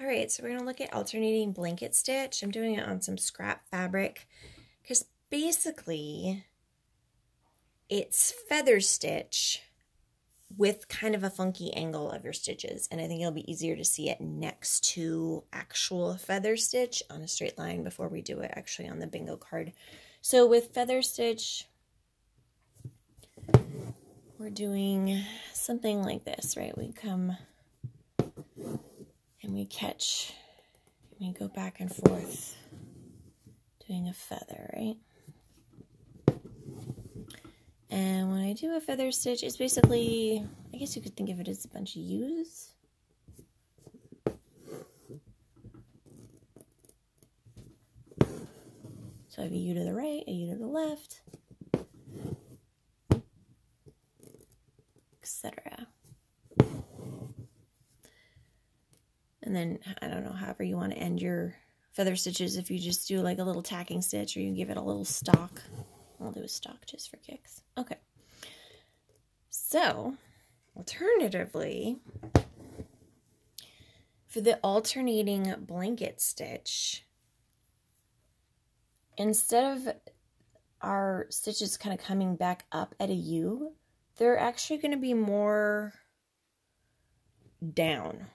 All right, so we're going to look at alternating blanket stitch. I'm doing it on some scrap fabric because basically it's feather stitch with kind of a funky angle of your stitches, and I think it'll be easier to see it next to actual feather stitch on a straight line before we do it actually on the bingo card. So with feather stitch, we're doing something like this, right? We come and we catch, and we go back and forth doing a feather, right? And when I do a feather stitch, it's basically, I guess you could think of it as a bunch of U's. So I have a U to the right, a U to the left, etc. And then, I don't know, however you want to end your feather stitches, if you just do like a little tacking stitch or you give it a little stalk. I'll do a stalk just for kicks. Okay. So, alternatively, for the alternating blanket stitch, instead of our stitches kind of coming back up at a U, they're actually going to be more down.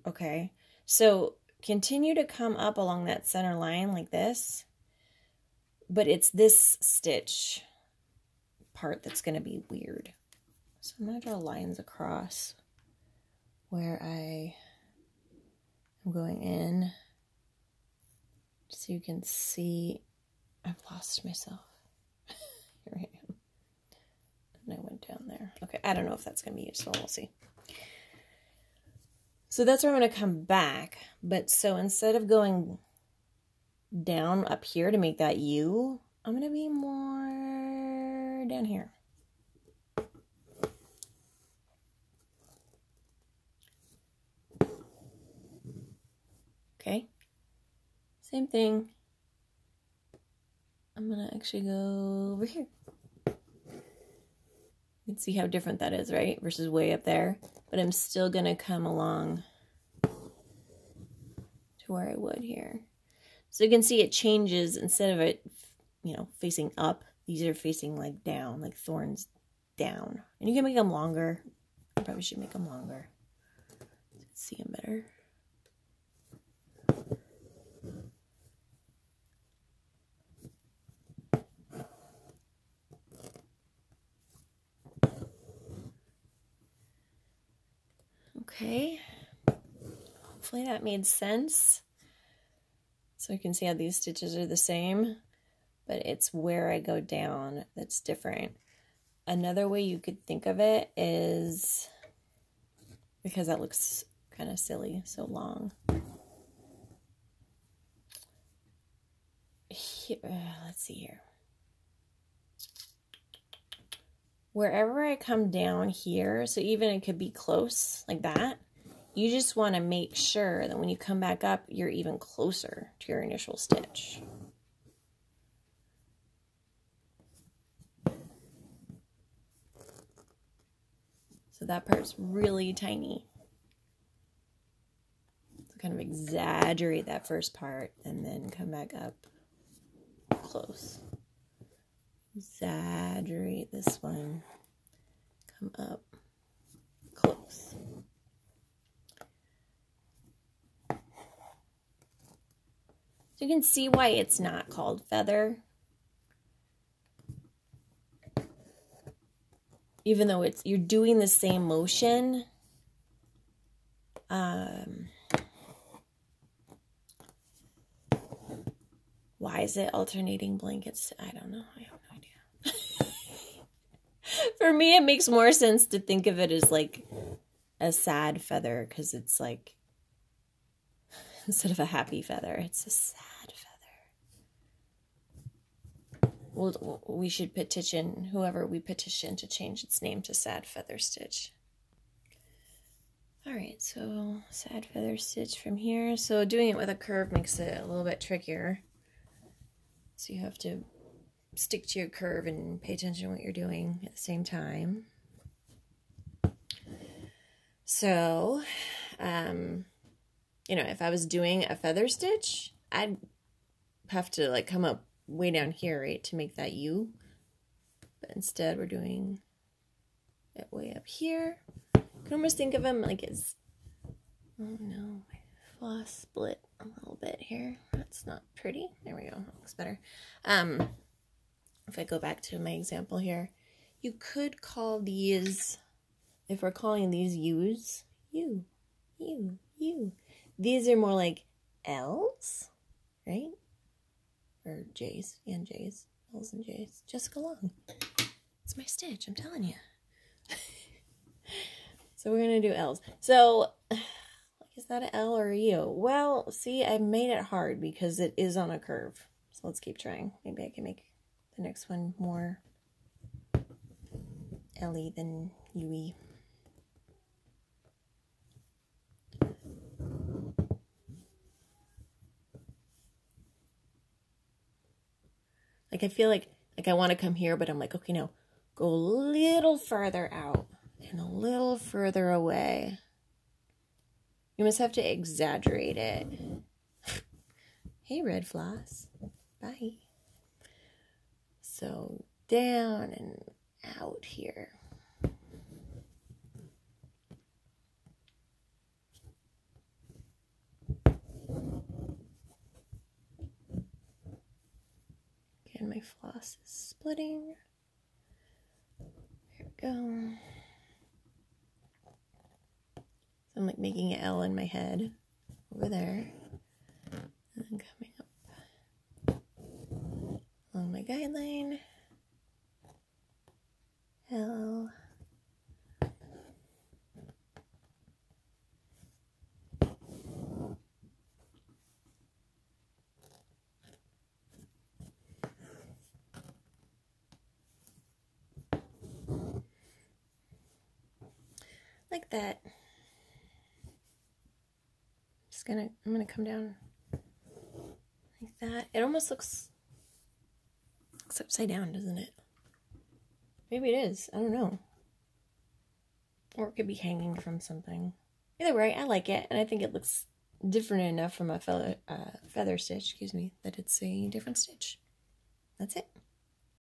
Okay, so continue to come up along that center line like this, but it's this stitch part that's going to be weird. So I'm going to draw lines across where I am going in so you can see. I've lost myself. Here I am. And I went down there. Okay, I don't know if that's going to be useful. We'll see. So that's where I'm going to come back. But so instead of going down up here to make that U, I'm going to be more down here. Okay. Same thing. I'm going to actually go over here. You can see how different that is, right? Versus way up there. But I'm still going to come along to where I would here. So you can see it changes. Instead of it, you know, facing up, these are facing like down, like thorns down. And you can make them longer. I probably should make them longer. Let's see them better. Okay, hopefully that made sense. So you can see how these stitches are the same, but it's where I go down that's different. Another way you could think of it is, because that looks kind of silly, so long. Here, let's see here. Wherever I come down here, so even it could be close like that, you just want to make sure that when you come back up, you're even closer to your initial stitch. So that part's really tiny. So kind of exaggerate that first part and then come back up close. Exaggerate this one, come up close. So you can see why it's not called feather. Even though you're doing the same motion. Why is it alternating blankets? I don't know. I have no idea. For me, it makes more sense to think of it as like a sad feather, because it's like, instead of a happy feather, it's a sad feather. We should petition whoever we petition to change its name to Sad Feather Stitch. Alright, so Sad Feather Stitch from here. So doing it with a curve makes it a little bit trickier. So you have to stick to your curve and pay attention to what you're doing at the same time. So, you know, if I was doing a feather stitch, I'd have to like come up way down here, right, to make that U. But instead we're doing it way up here. You can almost think of them like it's, oh no, my floss split a little bit here. That's not pretty. There we go. That looks better. If I go back to my example here, you could call these, if we're calling these U's, U. These are more like L's, right? Or J's, and J's, L's and J's. Jessica Long. It's my stitch, I'm telling you. So we're going to do L's. So, is that an L or a U? Well, see, I made it hard because it is on a curve. So let's keep trying. Maybe I can make the next one more L-y than U-y. Like, I feel like I want to come here, but I'm like, okay, no. Go a little farther out and a little further away. You must have to exaggerate it. Hey, red floss. Bye. So, down and out here. Again, my floss is splitting. Here we go. So I'm like making an L in my head over there. And then coming up along my guideline. L. Like that. I'm gonna come down like that. It almost looks upside down, doesn't it? Maybe it is. I don't know. Or it could be hanging from something. Either way, I like it, and I think it looks different enough from a feather stitch, excuse me, that it's a different stitch. That's it.